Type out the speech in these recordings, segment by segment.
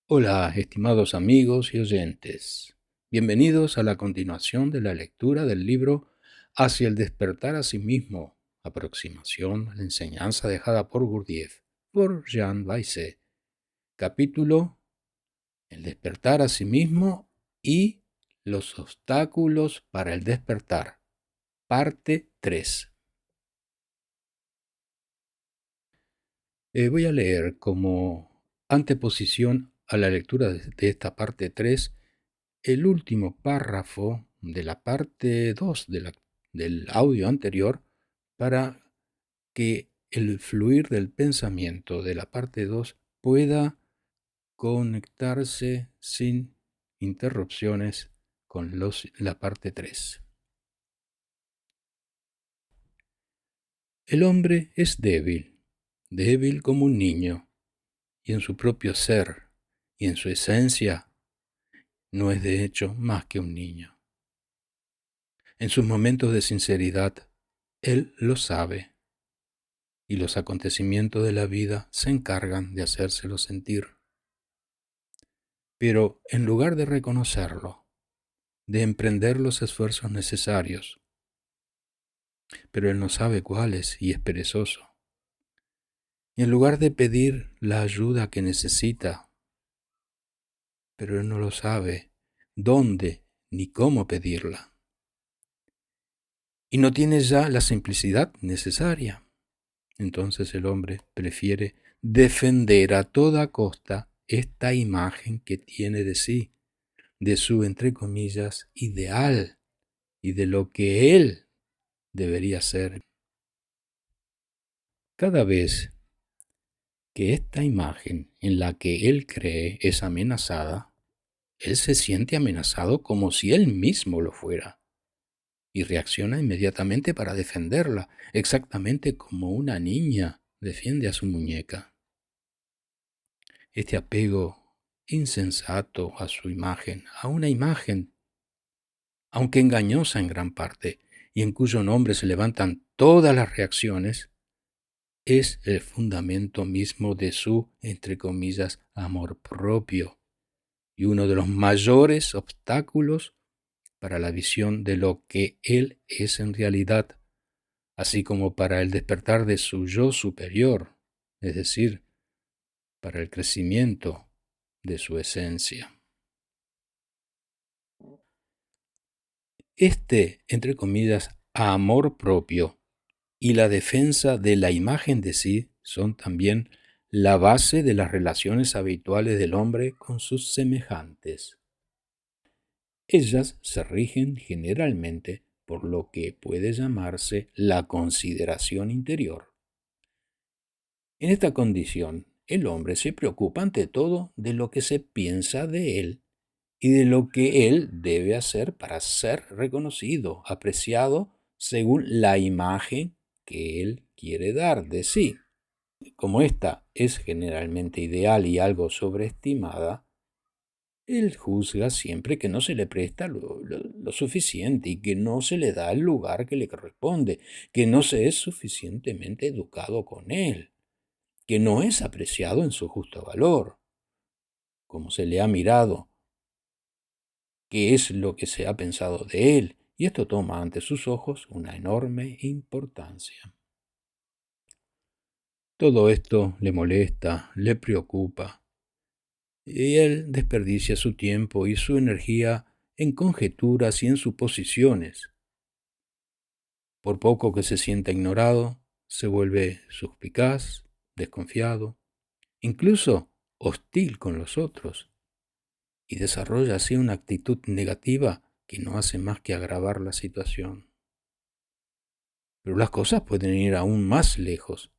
Hola, estimados amigos y oyentes. Bienvenidos a la continuación de la lectura del libro Hacia el despertar a sí mismo, aproximación a la enseñanza dejada por Gurdjieff, por Jean Baissé. Capítulo El despertar a sí mismo y los obstáculos para el despertar. Parte 3. Voy a leer como anteposición a la lectura de esta parte 3 el último párrafo de la parte 2 del audio anterior para que el fluir del pensamiento de la parte 2 pueda conectarse sin interrupciones con la parte 3. El hombre es débil, débil como un niño, y en su propio ser y en su esencia no es de hecho más que un niño. En sus momentos de sinceridad, él lo sabe, y los acontecimientos de la vida se encargan de hacérselo sentir. Pero en lugar de reconocerlo, de emprender los esfuerzos necesarios, pero él no sabe cuáles y es perezoso, y en lugar de pedir la ayuda que necesita, pero él no lo sabe dónde ni cómo pedirla, y no tiene ya la simplicidad necesaria. Entonces el hombre prefiere defender a toda costa esta imagen que tiene de sí, de su, entre comillas, ideal y de lo que él debería ser. Cada vez que esta imagen en la que él cree es amenazada, él se siente amenazado como si él mismo lo fuera y reacciona inmediatamente para defenderla, exactamente como una niña defiende a su muñeca. Este apego insensato a su imagen, a una imagen, aunque engañosa en gran parte, y en cuyo nombre se levantan todas las reacciones, es el fundamento mismo de su, entre comillas, amor propio, y uno de los mayores obstáculos para la visión de lo que él es en realidad, así como para el despertar de su yo superior, es decir, para el crecimiento de su esencia. Entre comillas, amor propio y la defensa de la imagen de sí son también la base de las relaciones habituales del hombre con sus semejantes. Ellas se rigen generalmente por lo que puede llamarse la consideración interior. En esta condición, el hombre se preocupa ante todo de lo que se piensa de él y de lo que él debe hacer para ser reconocido, apreciado según la imagen que él quiere dar de sí. Como esta es generalmente ideal y algo sobreestimada, él juzga siempre que no se le presta lo suficiente y que no se le da el lugar que le corresponde, que no se es suficientemente educado con él, que no es apreciado en su justo valor, como se le ha mirado, qué es lo que se ha pensado de él, y esto toma ante sus ojos una enorme importancia. Todo esto le molesta, le preocupa, y él desperdicia su tiempo y su energía en conjeturas y en suposiciones. Por poco que se sienta ignorado, se vuelve suspicaz, desconfiado, incluso hostil con los otros, y desarrolla así una actitud negativa que no hace más que agravar la situación. Pero las cosas pueden ir aún más lejos.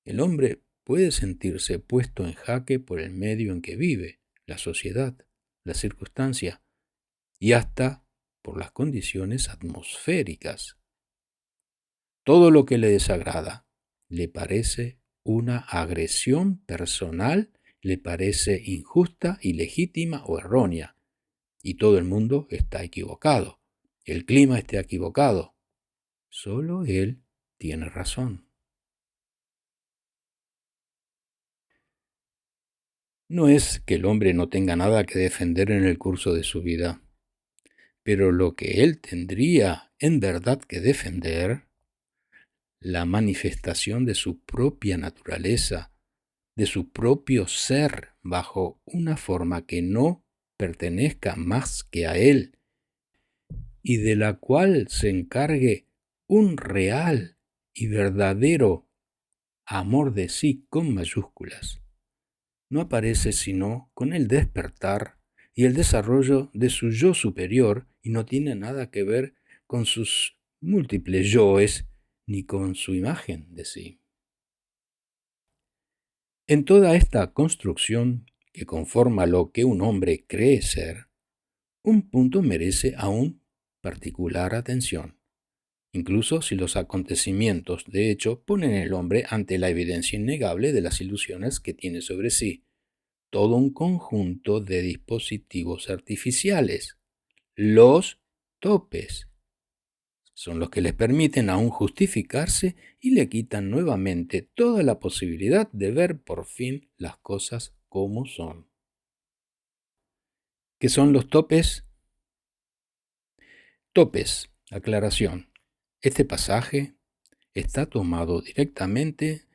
El hombre puede sentirse puesto en jaque por el medio en que vive, la sociedad, las circunstancias y hasta por las condiciones atmosféricas. Todo lo que le desagrada le parece una agresión personal, le parece injusta, ilegítima o errónea. Y todo el mundo está equivocado. El clima está equivocado. Solo él tiene razón. No es que el hombre no tenga nada que defender en el curso de su vida, pero lo que él tendría en verdad que defender, la manifestación de su propia naturaleza, de su propio ser bajo una forma que no pertenezca más que a él y de la cual se encargue un real y verdadero amor de sí con mayúsculas, no aparece sino con el despertar y el desarrollo de su yo superior y no tiene nada que ver con sus múltiples yoes ni con su imagen de sí. En toda esta construcción que conforma lo que un hombre cree ser, un punto merece aún particular atención, incluso si los acontecimientos de hecho ponen al hombre ante la evidencia innegable de las ilusiones que tiene sobre sí, todo un conjunto de dispositivos artificiales. Los topes son los que les permiten aún justificarse y le quitan nuevamente toda la posibilidad de ver por fin las cosas como son. ¿Qué son los topes? Topes, aclaración. Este pasaje está tomado directamente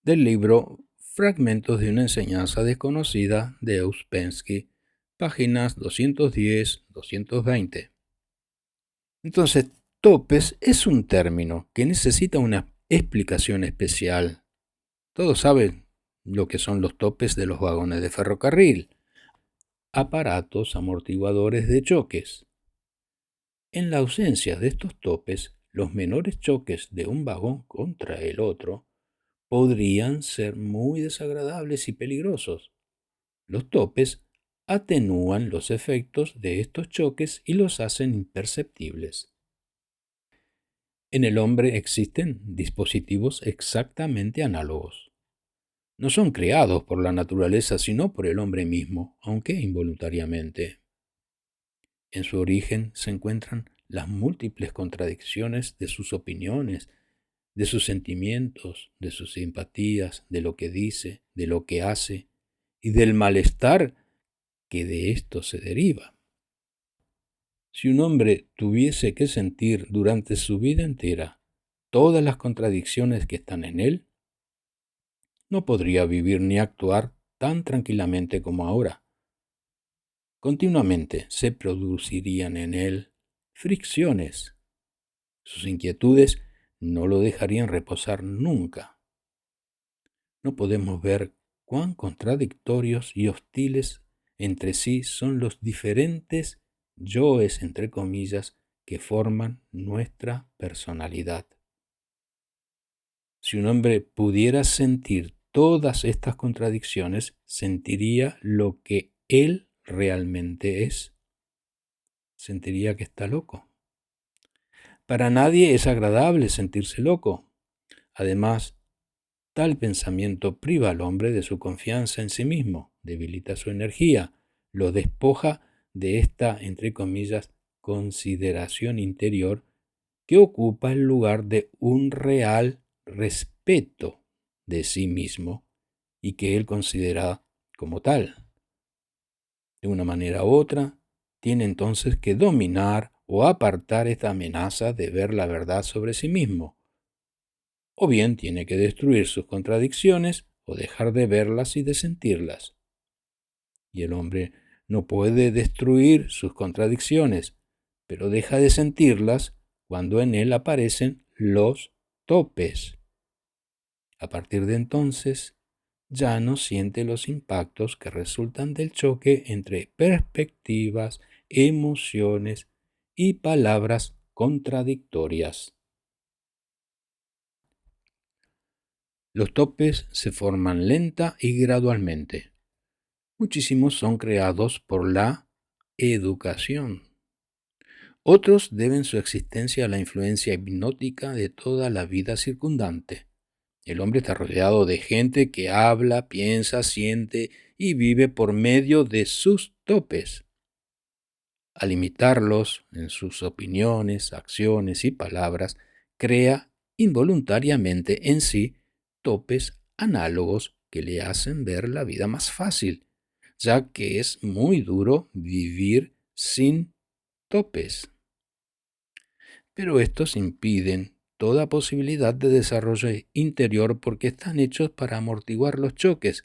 del libro Fragmentos de una enseñanza desconocida de Ouspensky, páginas 210-220. Entonces, topes es un término que necesita una explicación especial. Todos saben lo que son los topes de los vagones de ferrocarril, aparatos amortiguadores de choques. En la ausencia de estos topes, los menores choques de un vagón contra el otro podrían ser muy desagradables y peligrosos. Los topes atenúan los efectos de estos choques y los hacen imperceptibles. En el hombre existen dispositivos exactamente análogos. No son creados por la naturaleza, sino por el hombre mismo, aunque involuntariamente. En su origen se encuentran las múltiples contradicciones de sus opiniones, de sus sentimientos, de sus simpatías, de lo que dice, de lo que hace y del malestar que de esto se deriva. Si un hombre tuviese que sentir durante su vida entera todas las contradicciones que están en él, no podría vivir ni actuar tan tranquilamente como ahora. Continuamente se producirían en él fricciones. Sus inquietudes no lo dejarían reposar nunca. No podemos ver cuán contradictorios y hostiles entre sí son los diferentes yoes, entre comillas, que forman nuestra personalidad. Si un hombre pudiera sentir todas estas contradicciones, sentiría lo que él realmente es. Sentiría que está loco. Para nadie es agradable sentirse loco. Además, tal pensamiento priva al hombre de su confianza en sí mismo, debilita su energía, lo despoja de esta, entre comillas, consideración interior que ocupa el lugar de un real respeto de sí mismo y que él considera como tal. De una manera u otra, tiene entonces que dominar o apartar esta amenaza de ver la verdad sobre sí mismo, o bien tiene que destruir sus contradicciones o dejar de verlas y de sentirlas. Y el hombre no puede destruir sus contradicciones, pero deja de sentirlas cuando en él aparecen los topes. A partir de entonces, ya no siente los impactos que resultan del choque entre perspectivas, emociones y palabras contradictorias. Los topes se forman lenta y gradualmente. Muchísimos son creados por la educación. Otros deben su existencia a la influencia hipnótica de toda la vida circundante. El hombre está rodeado de gente que habla, piensa, siente y vive por medio de sus topes. Al imitarlos en sus opiniones, acciones y palabras, crea involuntariamente en sí topes análogos que le hacen ver la vida más fácil, ya que es muy duro vivir sin topes. Pero estos impiden toda posibilidad de desarrollo interior porque están hechos para amortiguar los choques.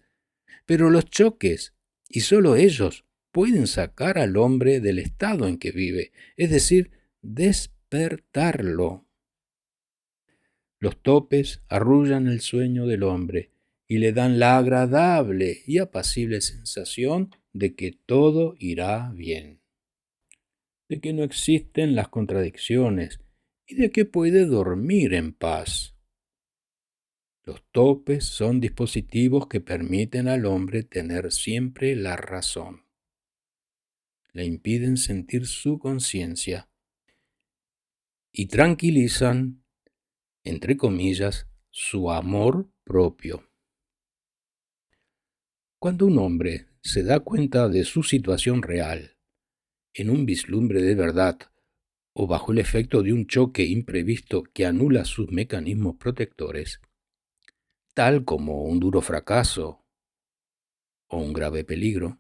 Pero los choques, y solo ellos, pueden sacar al hombre del estado en que vive, es decir, despertarlo. Los topes arrullan el sueño del hombre y le dan la agradable y apacible sensación de que todo irá bien, de que no existen las contradicciones y de que puede dormir en paz. Los topes son dispositivos que permiten al hombre tener siempre la razón. Le impiden sentir su conciencia y tranquilizan, entre comillas, su amor propio. Cuando un hombre se da cuenta de su situación real, en un vislumbre de verdad o bajo el efecto de un choque imprevisto que anula sus mecanismos protectores, tal como un duro fracaso o un grave peligro,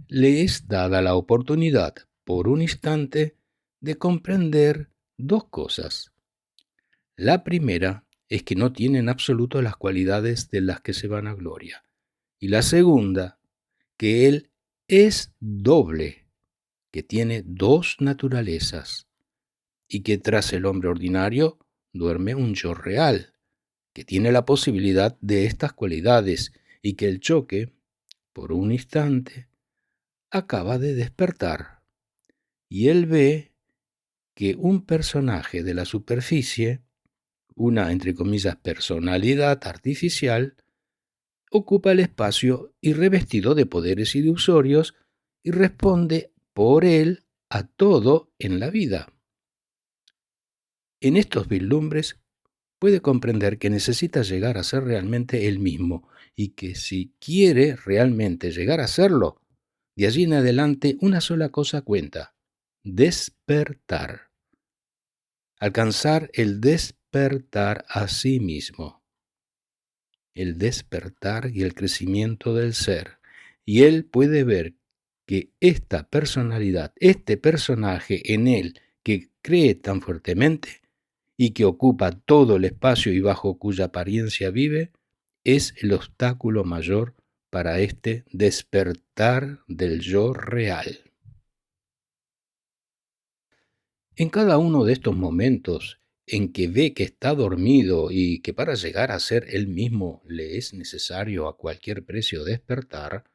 le es dada la oportunidad, por un instante, de comprender dos cosas. La primera es que no tiene en absoluto las cualidades de las que se vanagloria. Y la segunda, que él es doble, que tiene dos naturalezas, y que tras el hombre ordinario duerme un yo real, que tiene la posibilidad de estas cualidades, y que el choque, por un instante, acaba de despertar. Y él ve que un personaje de la superficie, una, entre comillas, personalidad artificial, ocupa el espacio y revestido de poderes ilusorios y responde por él a todo en la vida. En estos vislumbres puede comprender que necesita llegar a ser realmente él mismo y que si quiere realmente llegar a serlo, de allí en adelante una sola cosa cuenta: despertar. Alcanzar el despertar a sí mismo, el despertar y el crecimiento del ser. Y él puede ver que esta personalidad, este personaje en él que cree tan fuertemente y que ocupa todo el espacio y bajo cuya apariencia vive, es el obstáculo mayor para este despertar del yo real. En cada uno de estos momentos en que ve que está dormido y que para llegar a ser él mismo le es necesario a cualquier precio despertar,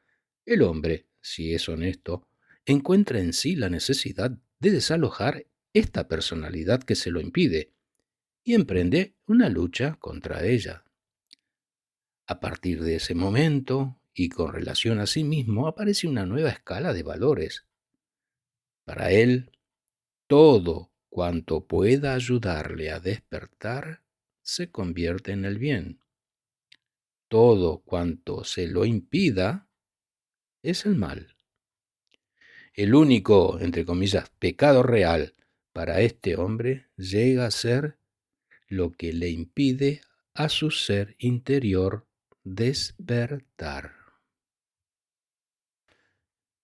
el hombre, si es honesto, encuentra en sí la necesidad de desalojar esta personalidad que se lo impide y emprende una lucha contra ella. A partir de ese momento, y con relación a sí mismo, aparece una nueva escala de valores. Para él, todo cuanto pueda ayudarle a despertar se convierte en el bien. Todo cuanto se lo impida es el mal. El único, entre comillas, pecado real para este hombre llega a ser lo que le impide a su ser interior despertar.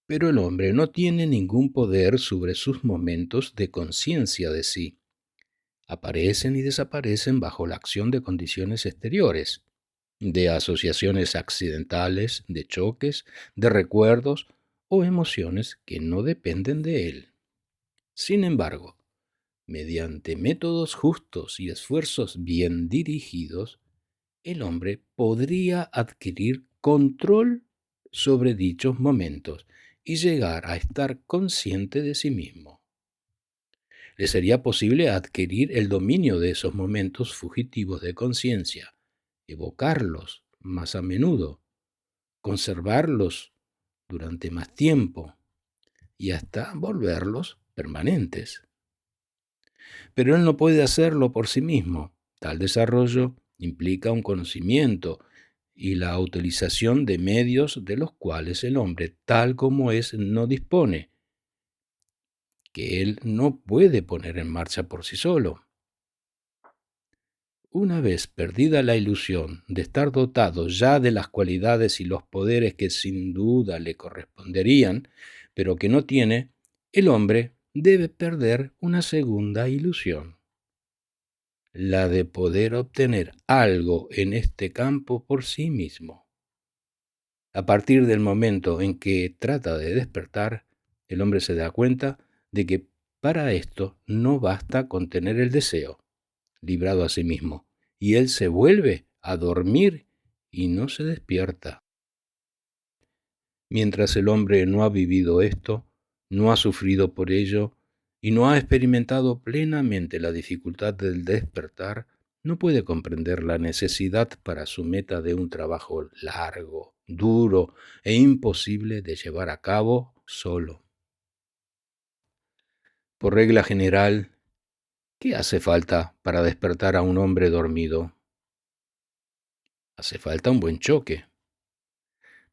Pero el hombre no tiene ningún poder sobre sus momentos de conciencia de sí. Aparecen y desaparecen bajo la acción de condiciones exteriores, de asociaciones accidentales, de choques, de recuerdos o emociones que no dependen de él. Sin embargo, mediante métodos justos y esfuerzos bien dirigidos, el hombre podría adquirir control sobre dichos momentos y llegar a estar consciente de sí mismo. Le sería posible adquirir el dominio de esos momentos fugitivos de conciencia, evocarlos más a menudo, conservarlos durante más tiempo y hasta volverlos permanentes. Pero él no puede hacerlo por sí mismo. Tal desarrollo implica un conocimiento y la utilización de medios de los cuales el hombre, tal como es, no dispone, que él no puede poner en marcha por sí solo. Una vez perdida la ilusión de estar dotado ya de las cualidades y los poderes que sin duda le corresponderían, pero que no tiene, el hombre debe perder una segunda ilusión, la de poder obtener algo en este campo por sí mismo. A partir del momento en que trata de despertar, el hombre se da cuenta de que para esto no basta con tener el deseo, librado a sí mismo, y él se vuelve a dormir y no se despierta. Mientras el hombre no ha vivido esto, no ha sufrido por ello y no ha experimentado plenamente la dificultad del despertar, no puede comprender la necesidad para su meta de un trabajo largo, duro e imposible de llevar a cabo solo. Por regla general, ¿qué hace falta para despertar a un hombre dormido? Hace falta un buen choque.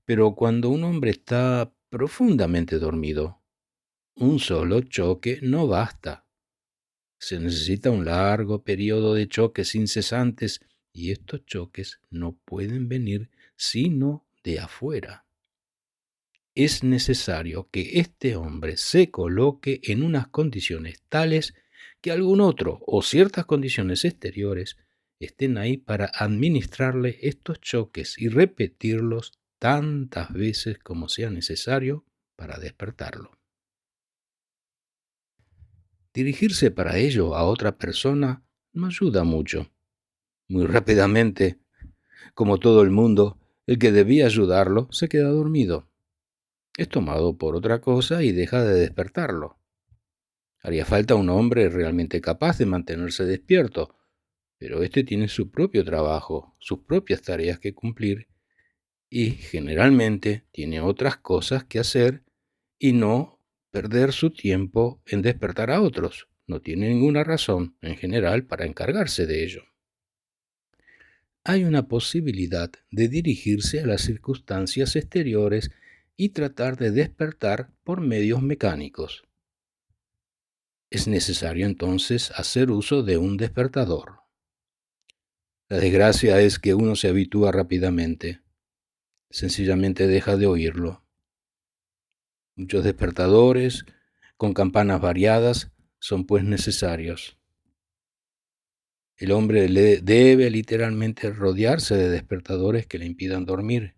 Pero cuando un hombre está profundamente dormido, un solo choque no basta. Se necesita un largo periodo de choques incesantes y estos choques no pueden venir sino de afuera. Es necesario que este hombre se coloque en unas condiciones tales que algún otro o ciertas condiciones exteriores estén ahí para administrarle estos choques y repetirlos tantas veces como sea necesario para despertarlo. Dirigirse para ello a otra persona no ayuda mucho. Muy rápidamente, como todo el mundo, el que debía ayudarlo se queda dormido. Es tomado por otra cosa y deja de despertarlo. Haría falta un hombre realmente capaz de mantenerse despierto, pero éste tiene su propio trabajo, sus propias tareas que cumplir y generalmente tiene otras cosas que hacer y no perder su tiempo en despertar a otros. No tiene ninguna razón, en general, para encargarse de ello. Hay una posibilidad de dirigirse a las circunstancias exteriores y tratar de despertar por medios mecánicos. Es necesario entonces hacer uso de un despertador. La desgracia es que uno se habitúa rápidamente, sencillamente deja de oírlo. Muchos despertadores, con campanas variadas, son pues necesarios. El hombre debe literalmente rodearse de despertadores que le impidan dormir.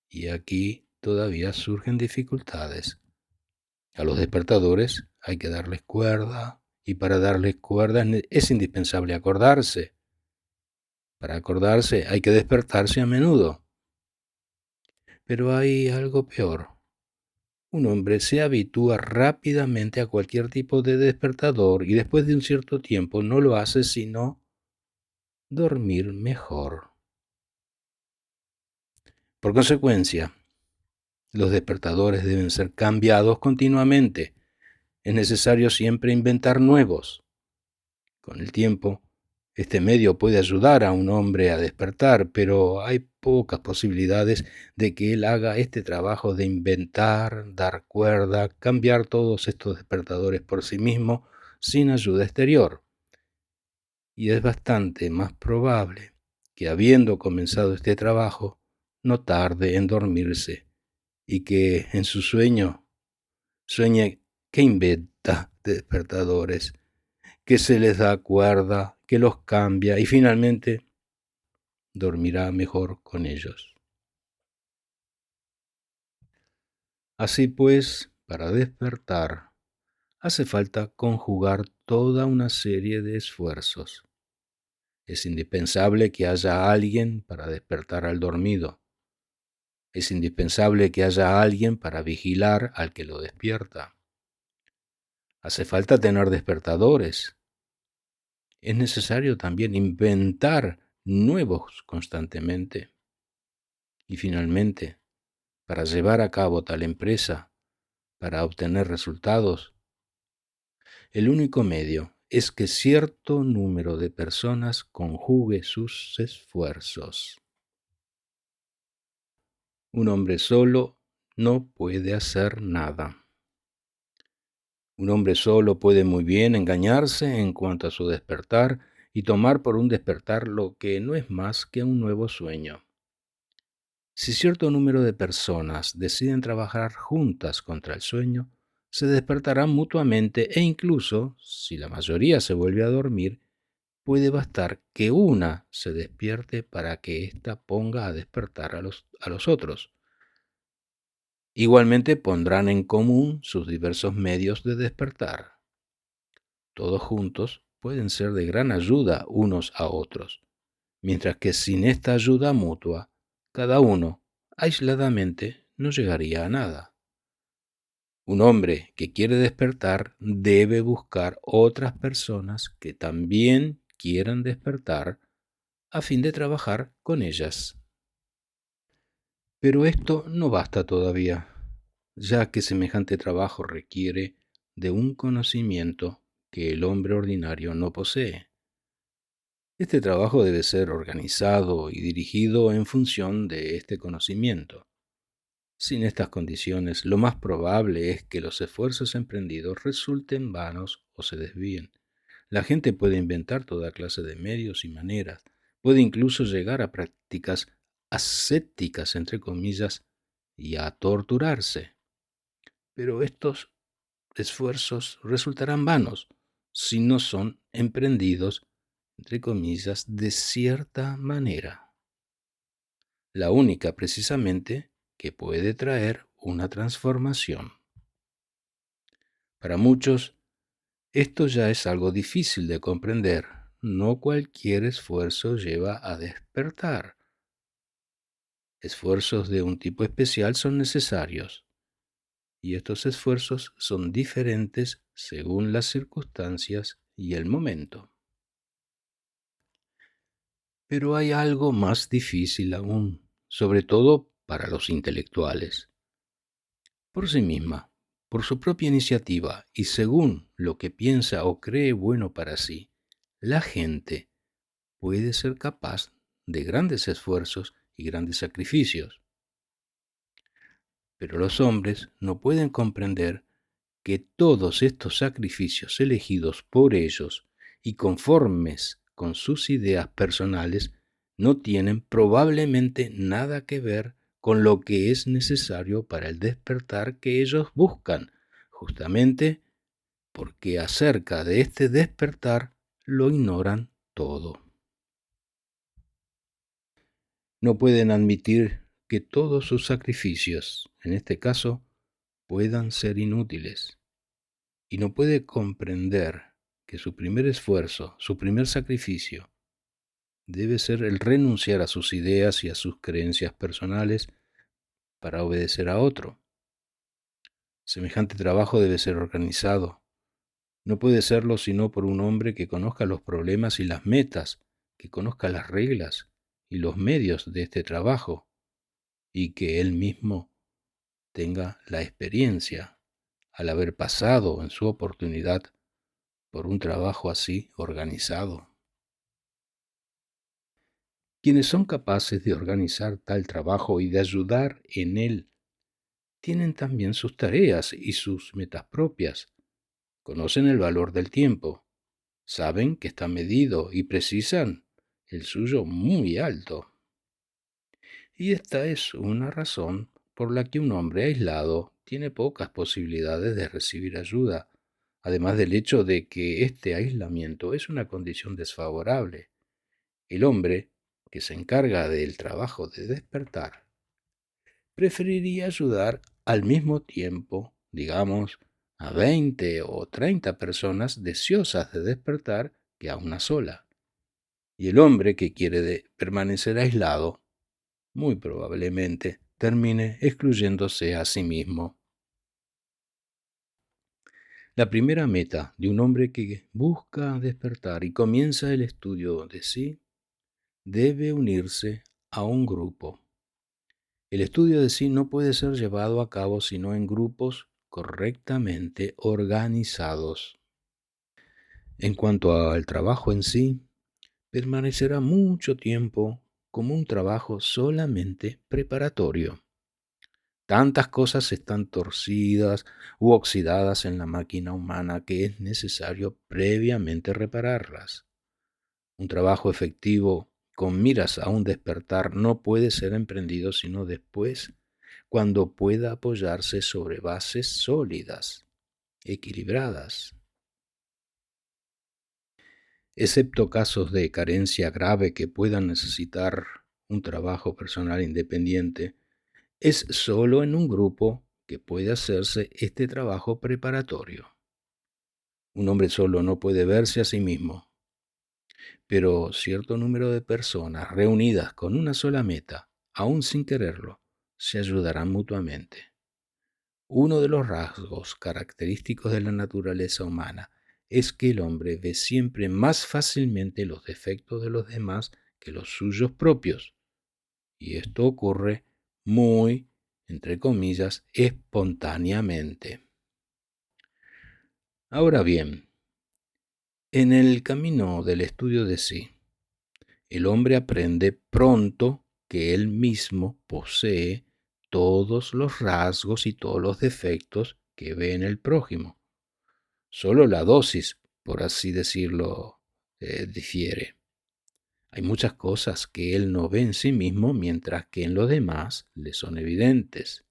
Y aquí todavía surgen dificultades. A los despertadores hay que darles cuerda, y para darles cuerda es indispensable acordarse. Para acordarse hay que despertarse a menudo. Pero hay algo peor. Un hombre se habitúa rápidamente a cualquier tipo de despertador y después de un cierto tiempo no lo hace sino dormir mejor. Por consecuencia, los despertadores deben ser cambiados continuamente. Es necesario siempre inventar nuevos. Con el tiempo, este medio puede ayudar a un hombre a despertar, pero hay pocas posibilidades de que él haga este trabajo de inventar, dar cuerda, cambiar todos estos despertadores por sí mismo sin ayuda exterior. Y es bastante más probable que habiendo comenzado este trabajo, no tarde en dormirse y que en su sueño sueñe que inventa despertadores, que se les da cuerda, que los cambia y finalmente dormirá mejor con ellos. Así pues, para despertar, hace falta conjugar toda una serie de esfuerzos. Es indispensable que haya alguien para despertar al dormido. Es indispensable que haya alguien para vigilar al que lo despierta. Hace falta tener despertadores. Es necesario también inventar nuevos constantemente. Y finalmente, para llevar a cabo tal empresa, para obtener resultados, el único medio es que cierto número de personas conjugue sus esfuerzos. Un hombre solo no puede hacer nada. Un hombre solo puede muy bien engañarse en cuanto a su despertar y tomar por un despertar lo que no es más que un nuevo sueño. Si cierto número de personas deciden trabajar juntas contra el sueño, se despertarán mutuamente e incluso, si la mayoría se vuelve a dormir, puede bastar que una se despierte para que ésta ponga a despertar a los otros. Igualmente pondrán en común sus diversos medios de despertar. Todos juntos pueden ser de gran ayuda unos a otros, mientras que sin esta ayuda mutua, cada uno, aisladamente, no llegaría a nada. Un hombre que quiere despertar debe buscar otras personas que también quieran despertar a fin de trabajar con ellas. Pero esto no basta todavía, ya que semejante trabajo requiere de un conocimiento que el hombre ordinario no posee. Este trabajo debe ser organizado y dirigido en función de este conocimiento. Sin estas condiciones, lo más probable es que los esfuerzos emprendidos resulten vanos o se desvíen. La gente puede inventar toda clase de medios y maneras, puede incluso llegar a prácticas ascéticas, entre comillas, y a torturarse. Pero estos esfuerzos resultarán vanos si no son emprendidos, entre comillas, de cierta manera. La única, precisamente, que puede traer una transformación. Para muchos, esto ya es algo difícil de comprender. No cualquier esfuerzo lleva a despertar. Esfuerzos de un tipo especial son necesarios, y estos esfuerzos son diferentes según las circunstancias y el momento. Pero hay algo más difícil aún, sobre todo para los intelectuales. Por sí misma, por su propia iniciativa y según lo que piensa o cree bueno para sí, la gente puede ser capaz de grandes esfuerzos y grandes sacrificios. Pero los hombres no pueden comprender que todos estos sacrificios elegidos por ellos y conformes con sus ideas personales no tienen probablemente nada que ver con lo que es necesario para el despertar que ellos buscan, justamente porque acerca de este despertar lo ignoran todo. No pueden admitir que todos sus sacrificios, en este caso, puedan ser inútiles. Y no puede comprender que su primer esfuerzo, su primer sacrificio, debe ser el renunciar a sus ideas y a sus creencias personales para obedecer a otro. Semejante trabajo debe ser organizado. No puede serlo sino por un hombre que conozca los problemas y las metas, que conozca las reglas y los medios de este trabajo, y que él mismo tenga la experiencia al haber pasado en su oportunidad por un trabajo así organizado. Quienes son capaces de organizar tal trabajo y de ayudar en él, tienen también sus tareas y sus metas propias. Conocen el valor del tiempo, saben que está medido y precisan el suyo muy alto. Y esta es una razón por la que un hombre aislado tiene pocas posibilidades de recibir ayuda, además del hecho de que este aislamiento es una condición desfavorable. El hombre, que se encarga del trabajo de despertar, preferiría ayudar al mismo tiempo, digamos, a 20 o 30 personas deseosas de despertar que a una sola. Y el hombre que quiere permanecer aislado, muy probablemente termine excluyéndose a sí mismo. La primera meta de un hombre que busca despertar y comienza el estudio de sí debe unirse a un grupo. El estudio de sí no puede ser llevado a cabo sino en grupos correctamente organizados. En cuanto al trabajo en sí, permanecerá mucho tiempo como un trabajo solamente preparatorio. Tantas cosas están torcidas u oxidadas en la máquina humana que es necesario previamente repararlas. Un trabajo efectivo con miras a un despertar no puede ser emprendido sino después, cuando pueda apoyarse sobre bases sólidas, equilibradas. Excepto casos de carencia grave que puedan necesitar un trabajo personal independiente, es solo en un grupo que puede hacerse este trabajo preparatorio. Un hombre solo no puede verse a sí mismo, pero cierto número de personas reunidas con una sola meta, aún sin quererlo, se ayudarán mutuamente. Uno de los rasgos característicos de la naturaleza humana es que el hombre ve siempre más fácilmente los defectos de los demás que los suyos propios, y esto ocurre muy, entre comillas, espontáneamente. Ahora bien, en el camino del estudio de sí, el hombre aprende pronto que él mismo posee todos los rasgos y todos los defectos que ve en el prójimo. Solo la dosis, por así decirlo, difiere. Hay muchas cosas que él no ve en sí mismo, mientras que en los demás le son evidentes.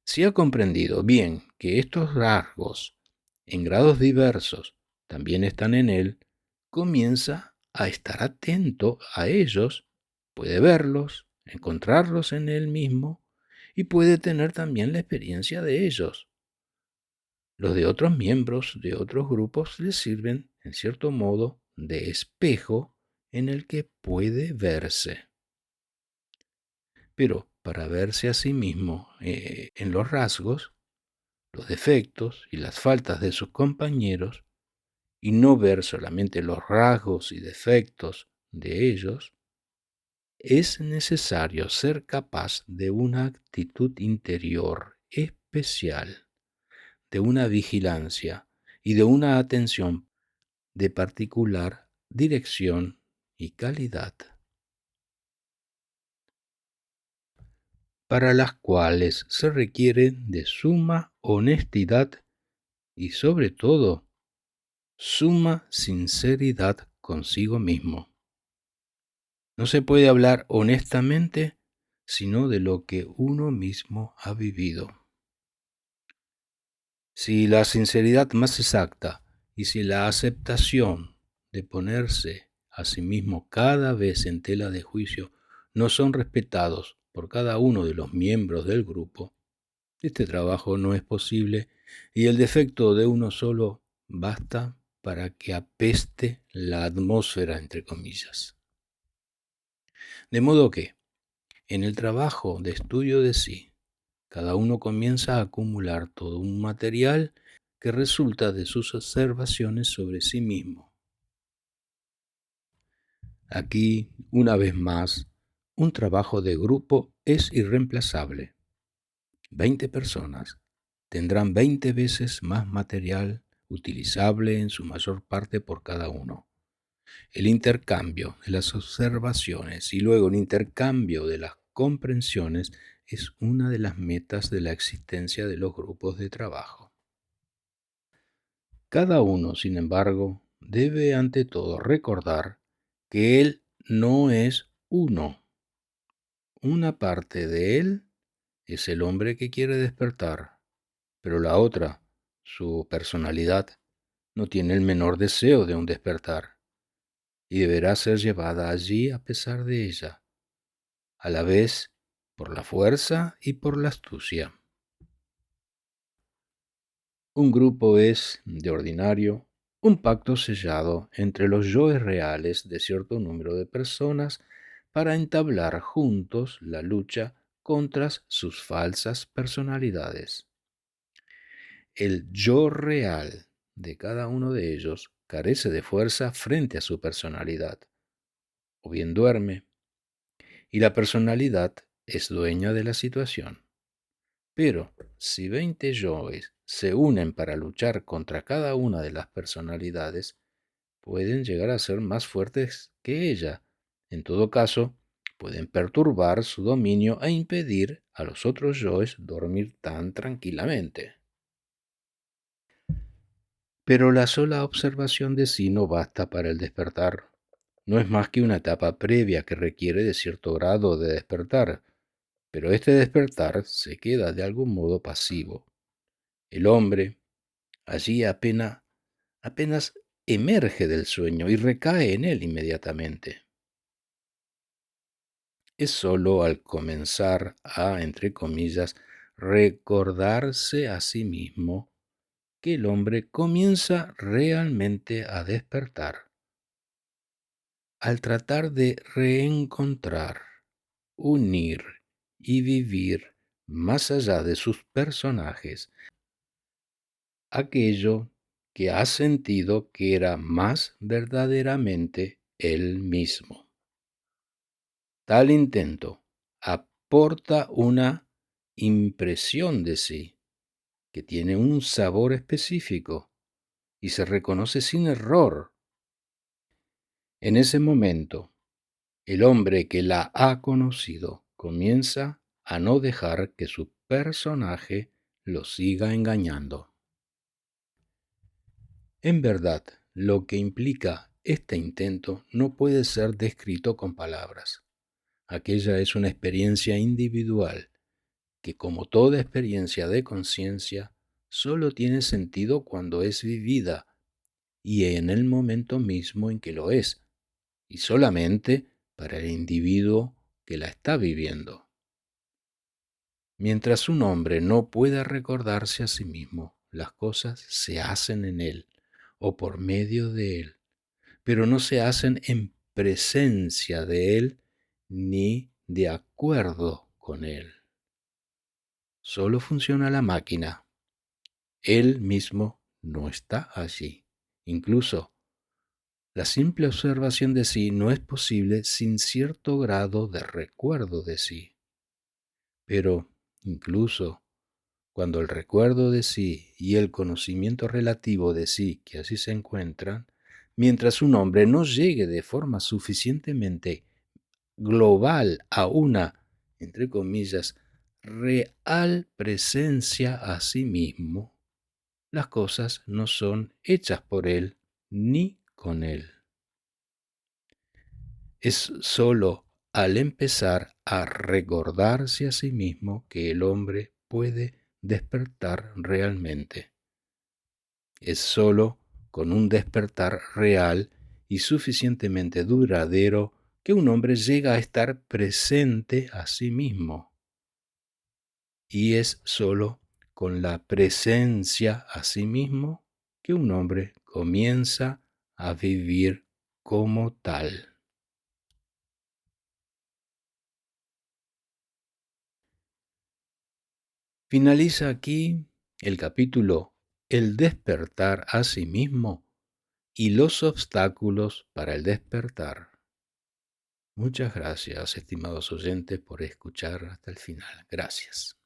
Si ha comprendido bien que estos rasgos, en grados diversos, también están en él, comienza a estar atento a ellos, puede verlos, encontrarlos en él mismo y puede tener también la experiencia de ellos. Los de otros miembros de otros grupos le sirven, en cierto modo, de espejo en el que puede verse. Pero para verse a sí mismo en los rasgos, los defectos y las faltas de sus compañeros, y no ver solamente los rasgos y defectos de ellos, es necesario ser capaz de una actitud interior especial, de una vigilancia y de una atención de particular dirección y calidad, para las cuales se requiere de suma honestidad y sobre todo suma sinceridad consigo mismo. No se puede hablar honestamente sino de lo que uno mismo ha vivido. Si la sinceridad más exacta y si la aceptación de ponerse a sí mismo cada vez en tela de juicio no son respetados por cada uno de los miembros del grupo, este trabajo no es posible y el defecto de uno solo basta para que apeste la atmósfera, entre comillas. De modo que, en el trabajo de estudio de sí, cada uno comienza a acumular todo un material que resulta de sus observaciones sobre sí mismo. Aquí, una vez más, un trabajo de grupo es irreemplazable. 20 personas tendrán 20 veces más material utilizable en su mayor parte por cada uno. El intercambio de las observaciones y luego el intercambio de las comprensiones es una de las metas de la existencia de los grupos de trabajo. Cada uno, sin embargo, debe ante todo recordar que él no es uno. Una parte de él es el hombre que quiere despertar, pero la otra, su personalidad, no tiene el menor deseo de un despertar y deberá ser llevada allí a pesar de ella, a la vez por la fuerza y por la astucia. Un grupo es, de ordinario, un pacto sellado entre los yoes reales de cierto número de personas para entablar juntos la lucha contra sus falsas personalidades. El yo real de cada uno de ellos carece de fuerza frente a su personalidad, o bien duerme, y la personalidad es dueña de la situación. Pero si 20 yoes se unen para luchar contra cada una de las personalidades, pueden llegar a ser más fuertes que ella. En todo caso, pueden perturbar su dominio e impedir a los otros yoes dormir tan tranquilamente. Pero la sola observación de sí no basta para el despertar. No es más que una etapa previa que requiere de cierto grado de despertar, pero este despertar se queda de algún modo pasivo. El hombre allí apenas emerge del sueño y recae en él inmediatamente. Es sólo al comenzar a, entre comillas, recordarse a sí mismo que el hombre comienza realmente a despertar. Al tratar de reencontrar, unir y vivir más allá de sus personajes aquello que ha sentido que era más verdaderamente él mismo. Tal intento aporta una impresión de sí que tiene un sabor específico y se reconoce sin error. En ese momento, el hombre que la ha conocido comienza a no dejar que su personaje lo siga engañando. En verdad, lo que implica este intento no puede ser descrito con palabras. Aquella es una experiencia individual que, como toda experiencia de conciencia, solo tiene sentido cuando es vivida y en el momento mismo en que lo es, y solamente para el individuo que la está viviendo. Mientras un hombre no pueda recordarse a sí mismo, las cosas se hacen en él o por medio de él, pero no se hacen en presencia de él ni de acuerdo con él. Solo funciona la máquina. Él mismo no está allí. Incluso la simple observación de sí no es posible sin cierto grado de recuerdo de sí. Pero incluso cuando el recuerdo de sí y el conocimiento relativo de sí que así se encuentran, mientras un hombre no llegue de forma suficientemente global a una, entre comillas, real presencia a sí mismo, las cosas no son hechas por él ni con él. Es sólo al empezar a recordarse a sí mismo que el hombre puede despertar realmente. Es sólo con un despertar real y suficientemente duradero que un hombre llega a estar presente a sí mismo. Y es sólo con la presencia a sí mismo que un hombre comienza a vivir como tal. Finaliza aquí el capítulo El despertar a sí mismo y los obstáculos para el despertar. Muchas gracias, estimados oyentes, por escuchar hasta el final. Gracias.